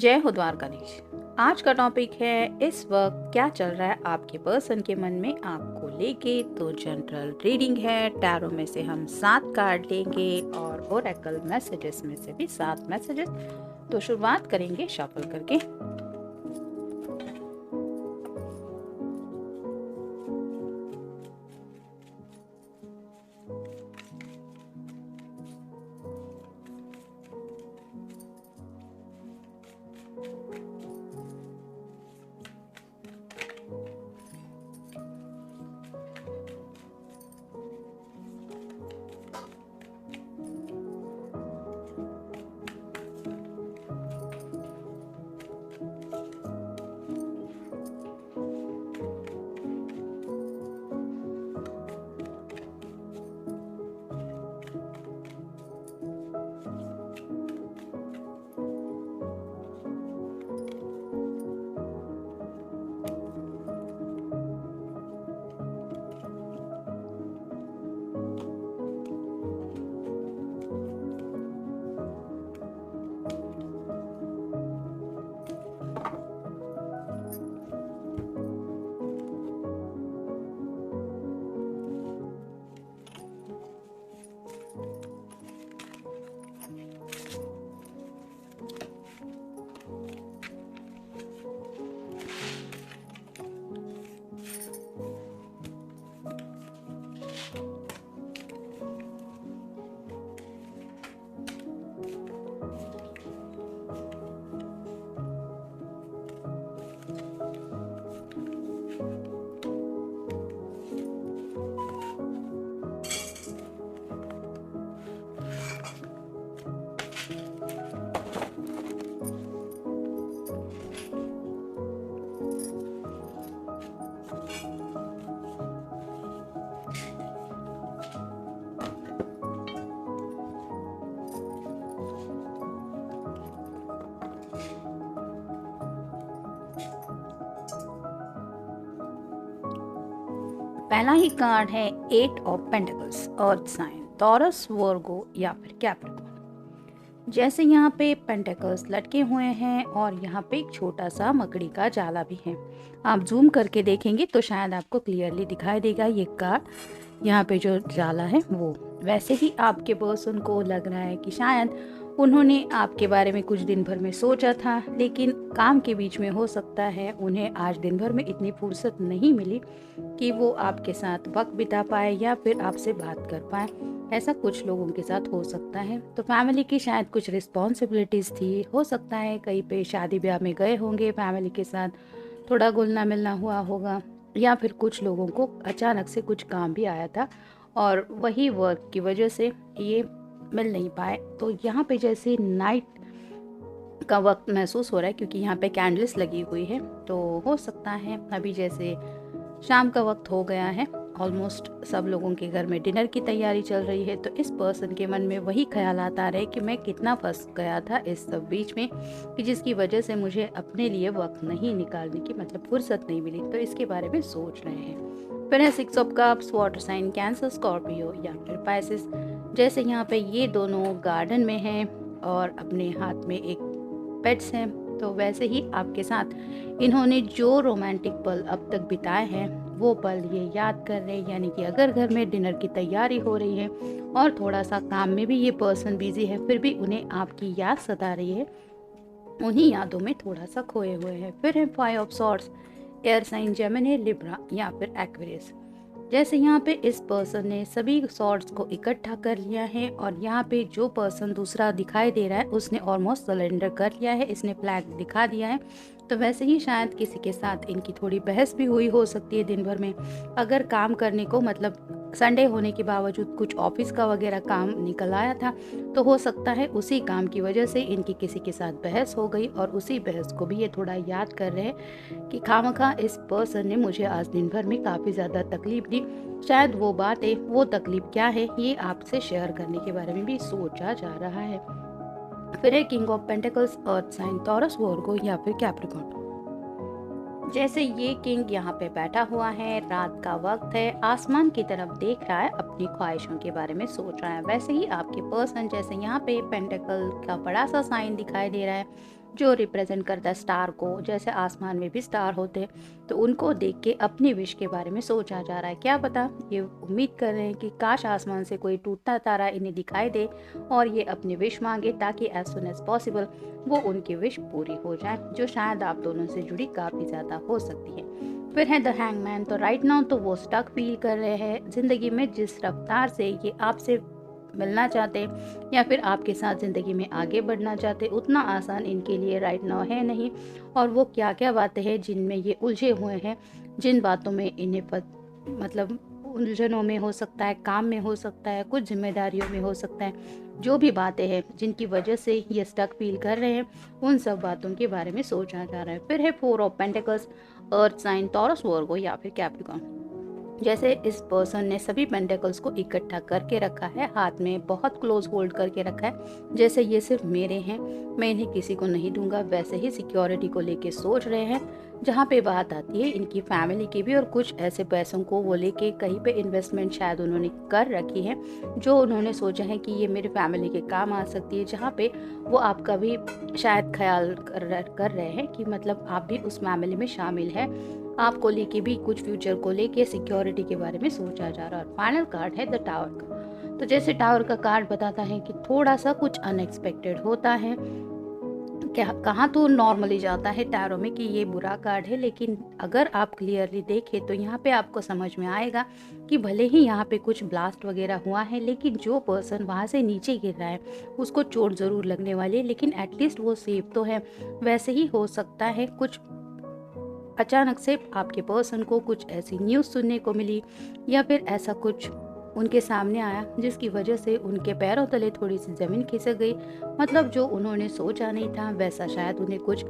जय हो द्वारकाधीश। आज का टॉपिक है इस वक्त क्या चल रहा है आपके पर्सन के मन में आपको लेके। तो जनरल रीडिंग है, टैरो में से हम 7 कार्ड लेंगे और ओरेकल मैसेजेस में से भी 7 मैसेजेस। तो शुरुआत करेंगे शफल करके। पहला ही कार्ड है 8 of pentacles, earth sign, Taurus, Virgo या फिर कैप्रिकॉर्न। जैसे यहाँ पे पेंटिकल्स लटके हुए हैं और यहाँ पे एक छोटा सा मकड़ी का जाला भी है। आप जूम करके देखेंगे तो शायद आपको क्लियरली दिखाई देगा ये कार्ड। यहाँ पे जो जाला है वो वैसे ही आपके पर्सन को लग रहा है कि शायद उन्होंने आपके बारे में कुछ दिन भर में सोचा था, लेकिन काम के बीच में हो सकता है उन्हें आज दिन भर में इतनी फुर्सत नहीं मिली कि वो आपके साथ वक्त बिता पाए या फिर आपसे बात कर पाए। ऐसा कुछ लोगों के साथ हो सकता है। तो फैमिली की शायद कुछ रिस्पॉन्सिबिलिटीज़ थी, हो सकता है कहीं पे शादी ब्याह में गए होंगे फैमिली के साथ, थोड़ा घुलना मिलना हुआ होगा, या फिर कुछ लोगों को अचानक से कुछ काम भी आया था और वही वर्क की वजह से ये मिल नहीं पाए। तो यहाँ पे जैसे नाइट का वक्त महसूस हो रहा है क्योंकि यहाँ पे कैंडल्स लगी हुई है। तो हो सकता है अभी जैसे शाम का वक्त हो गया है, ऑलमोस्ट सब लोगों के घर में डिनर की तैयारी चल रही है। तो इस पर्सन के मन में वही ख्यालात आ रहे हैं कि मैं कितना फंस गया था इस सब बीच में कि जिसकी वजह से मुझे अपने लिए वक्त नहीं निकालने की मतलब फुर्सत नहीं मिली। तो इसके बारे में सोच रहे हैं। फिर है 6 of cups, water sign, Cancer, Scorpio या फिर पाइसेस। जैसे यहाँ पे ये दोनों गार्डन में हैं और अपने हाथ में एक पेट्स हैं, तो वैसे ही आपके साथ इन्होंने जो रोमांटिक पल अब तक बिताए हैं वो पल ये याद कर रहे हैं। यानी कि अगर घर में डिनर की तैयारी हो रही है और थोड़ा सा काम में भी ये पर्सन बिजी है, फिर भी उन्हें आपकी याद सता रही है, उन्हीं यादों में थोड़ा सा खोए हुए हैं। फिर है 5 of swords, air sign, Gemini, Libra या फिर एक्वेरियस। जैसे यहाँ पे इस पर्सन ने सभी सॉर्ड्स को इकट्ठा कर लिया है और यहाँ पे जो पर्सन दूसरा दिखाई दे रहा है उसने ऑलमोस्ट सरेंडर कर लिया है, इसने फ्लैग दिखा दिया है। तो वैसे ही शायद किसी के साथ इनकी थोड़ी बहस भी हुई हो सकती है दिन भर में। अगर काम करने को मतलब संडे होने के बावजूद कुछ ऑफिस का वगैरह काम निकल आया था, तो हो सकता है उसी काम की वजह से इनकी किसी के साथ बहस हो गई और उसी बहस को भी ये थोड़ा याद कर रहे हैं कि खामखा इस पर्सन ने मुझे आज दिन भर में काफ़ी ज़्यादा तकलीफ दी। शायद वो बातें, वो तकलीफ क्या है, ये आपसे शेयर करने के बारे में भी सोचा जा रहा है। फिर है king of pentacles, earth sign, Taurus, Virgo या फिर कैप्रिकॉर्न। जैसे ये किंग यहाँ पे बैठा हुआ है, रात का वक्त है, आसमान की तरफ देख रहा है, अपनी ख्वाहिशों के बारे में सोच रहा है। वैसे ही आपके पर्सन, जैसे यहाँ पे पेंटिकल का बड़ा सा साइन दिखाई दे रहा है, जो रिप्रेजेंट करता है स्टार को, जैसे आसमान में भी स्टार होते हैं, तो उनको देख के अपनी विश के बारे में सोचा जा रहा है। क्या पता ये उम्मीद कर रहे हैं कि काश आसमान से कोई टूटता तारा इन्हें दिखाई दे और ये अपनी विश मांगे ताकि एज सुन एज पॉसिबल वो उनकी विश पूरी हो जाए, जो शायद आप दोनों से जुड़ी काफ़ी ज़्यादा हो सकती है। फिर है द हैंगमैन। तो राइट नाउ तो वो स्टक फील कर रहे हैं ज़िंदगी में, जिस रफ्तार से ये आपसे मिलना चाहते या फिर आपके साथ ज़िंदगी में आगे बढ़ना चाहते, उतना आसान इनके लिए राइट नाउ है नहीं। और वो क्या क्या बातें हैं जिनमें ये उलझे हुए हैं, जिन बातों में इन्हें मतलब उलझनों में हो सकता है, काम में हो सकता है, कुछ जिम्मेदारियों में हो सकता है, जो भी बातें हैं जिनकी वजह से ये स्टक फील कर रहे हैं, उन सब बातों के बारे में सोचा जा रहा है। फिर है 4 of pentacles, earth sign, Taurus, Virgo या फिर कैप्रिकॉर्न। जैसे इस पर्सन ने सभी पेंटिकल्स को इकट्ठा करके रखा है, हाथ में बहुत क्लोज होल्ड करके रखा है, जैसे ये सिर्फ मेरे हैं, मैं इन्हें किसी को नहीं दूंगा। वैसे ही सिक्योरिटी को लेके सोच रहे हैं। जहाँ पे बात आती है इनकी फैमिली की भी, और कुछ ऐसे पैसों को वो लेके कहीं पे इन्वेस्टमेंट शायद उन्होंने कर रखी है, जो उन्होंने सोचा है कि ये मेरी फैमिली के काम आ सकती है, जहाँ पे वो आपका भी शायद ख्याल कर रहे हैं कि मतलब आप भी उस फैमिली में शामिल है। आपको लेके भी कुछ फ्यूचर को लेके सिक्योरिटी के बारे में सोचा जा रहा है। और फाइनल कार्ड है द टावर का। तो जैसे टावर का कार्ड बताता है कि थोड़ा सा कुछ अनएक्सपेक्टेड होता है, क्या कहाँ तो नॉर्मली जाता है टैरो में कि ये बुरा कार्ड है, लेकिन अगर आप क्लियरली देखें तो यहाँ पे आपको समझ में आएगा कि भले ही यहाँ पे कुछ ब्लास्ट वगैरह हुआ है, लेकिन जो पर्सन वहाँ से नीचे गिर रहा है उसको चोट ज़रूर लगने वाली है, लेकिन एटलीस्ट वो सेफ तो है। वैसे ही हो सकता है कुछ अचानक से आपके पर्सन को कुछ ऐसी न्यूज़ सुनने को मिली या फिर ऐसा कुछ उनके सामने आया जिसकी वजह से उनके पैरों तले थोड़ी सी ज़मीन खिसक गई। मतलब जो उन्होंने सोचा नहीं था वैसा शायद उन्हें कुछ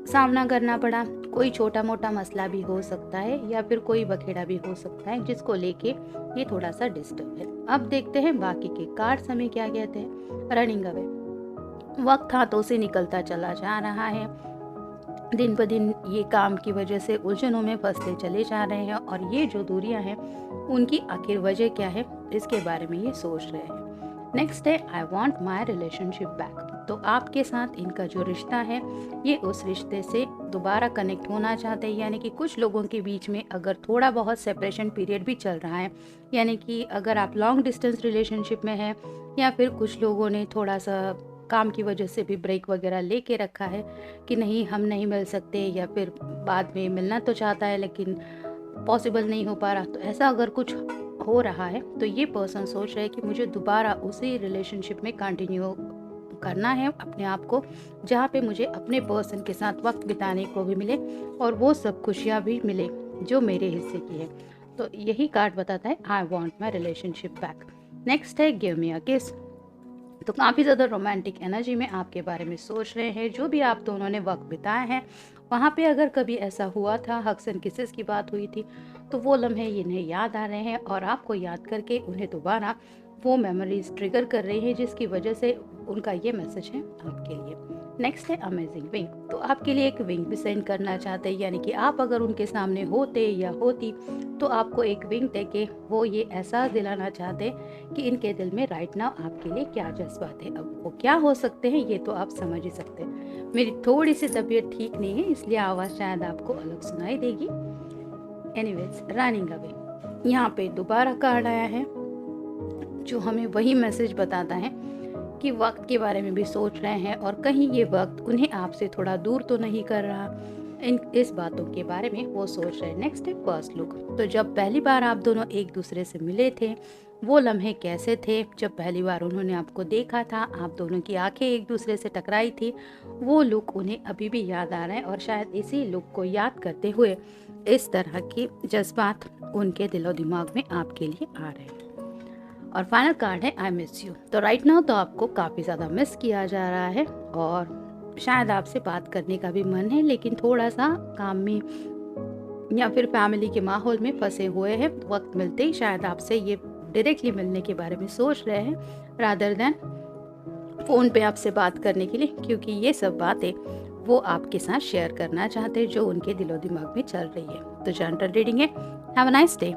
सामना करना पड़ा। कोई छोटा मोटा मसला भी हो सकता है या फिर कोई बखेड़ा भी हो सकता है जिसको लेके ये थोड़ा सा डिस्टर्ब है। अब देखते हैं बाकी के कार्ड्स हमें क्या कहते हैं। रनिंग अवे, वक्त हाथों से निकलता चला जा रहा है, दिन ब दिन ये काम की वजह से उलझनों में फंसते चले जा रहे हैं, और ये जो दूरियां हैं उनकी आखिर वजह क्या है इसके बारे में ये सोच रहे हैं। नेक्स्ट है I want my relationship back. तो आपके साथ इनका जो रिश्ता है ये उस रिश्ते से दोबारा कनेक्ट होना चाहते हैं, यानी कि कुछ लोगों के बीच में अगर थोड़ा बहुत सेपरेशन पीरियड भी चल रहा है, यानी कि अगर आप लॉन्ग डिस्टेंस रिलेशनशिप में हैं या फिर कुछ लोगों ने थोड़ा सा काम की वजह से भी ब्रेक वगैरह लेके रखा है कि नहीं हम नहीं मिल सकते, या फिर बाद में मिलना तो चाहता है लेकिन पॉसिबल नहीं हो पा रहा, तो ऐसा अगर कुछ हो रहा है तो ये पर्सन सोच रहे हैं कि मुझे दोबारा उसी रिलेशनशिप में कंटिन्यू करना है अपने आप को, जहाँ पे मुझे अपने पर्सन के साथ वक्त बिताने को भी मिले और वो सब खुशियाँ भी मिले जो मेरे हिस्से की है। तो यही कार्ड बताता है I want my relationship back. Next है गिव मी अ किस। तो काफ़ी ज़्यादा रोमांटिक एनर्जी में आपके बारे में सोच रहे हैं। जो भी आप दोनों ने वक्त बिताया है वहाँ पे अगर कभी ऐसा हुआ था, हग्स एंड किसेस की बात हुई थी, तो वो लम्हे इन्हें याद आ रहे हैं और आपको याद करके उन्हें दोबारा वो मेमोरीज ट्रिगर कर रही है, जिसकी वजह से उनका ये मैसेज है आपके लिए। नेक्स्ट है अमेजिंग विंग। तो आपके लिए एक विंग भी सेंड करना चाहते हैं, यानी कि आप अगर उनके सामने होते या होती तो आपको एक विंग देके वो ये एहसास दिलाना चाहते कि इनके दिल में राइट नाउ आपके लिए क्या जज्बात है। अब वो क्या हो सकते हैं ये तो आप समझ ही सकते हैं। मेरी थोड़ी सी तबीयत ठीक नहीं है इसलिए आवाज़ शायद आपको अलग सुनाई देगी। एनीवेज, रनिंग अवे, यहाँ पे दोबारा कार्ड आया है जो हमें वही मैसेज बताता है कि वक्त के बारे में भी सोच रहे हैं और कहीं ये वक्त उन्हें आपसे थोड़ा दूर तो नहीं कर रहा, इस बातों के बारे में वो सोच रहे हैं। नेक्स्ट है फर्स्ट लुक। तो जब पहली बार आप दोनों एक दूसरे से मिले थे वो लम्हे कैसे थे, जब पहली बार उन्होंने आपको देखा था, आप दोनों की आंखें एक दूसरे से टकराई थी, वो लुक उन्हें अभी भी याद आ रहा है और शायद इसी लुक को याद करते हुए इस तरह के जज्बात उनके दिलो दिमाग में आपके लिए आ रहे हैं। और फाइनल कार्ड है आई मिस यू। तो राइट नाउ तो आपको काफ़ी ज़्यादा मिस किया जा रहा है और शायद आपसे बात करने का भी मन है, लेकिन थोड़ा सा काम में या फिर फैमिली के माहौल में फंसे हुए हैं। वक्त मिलते ही शायद आपसे ये डायरेक्टली मिलने के बारे में सोच रहे हैं रादर देन फ़ोन पे आपसे बात करने के लिए, क्योंकि ये सब बातें वो आपके साथ शेयर करना चाहते हैं जो उनके दिलो दिमाग में चल रही है। तो जनरल रीडिंग है। Have a nice day.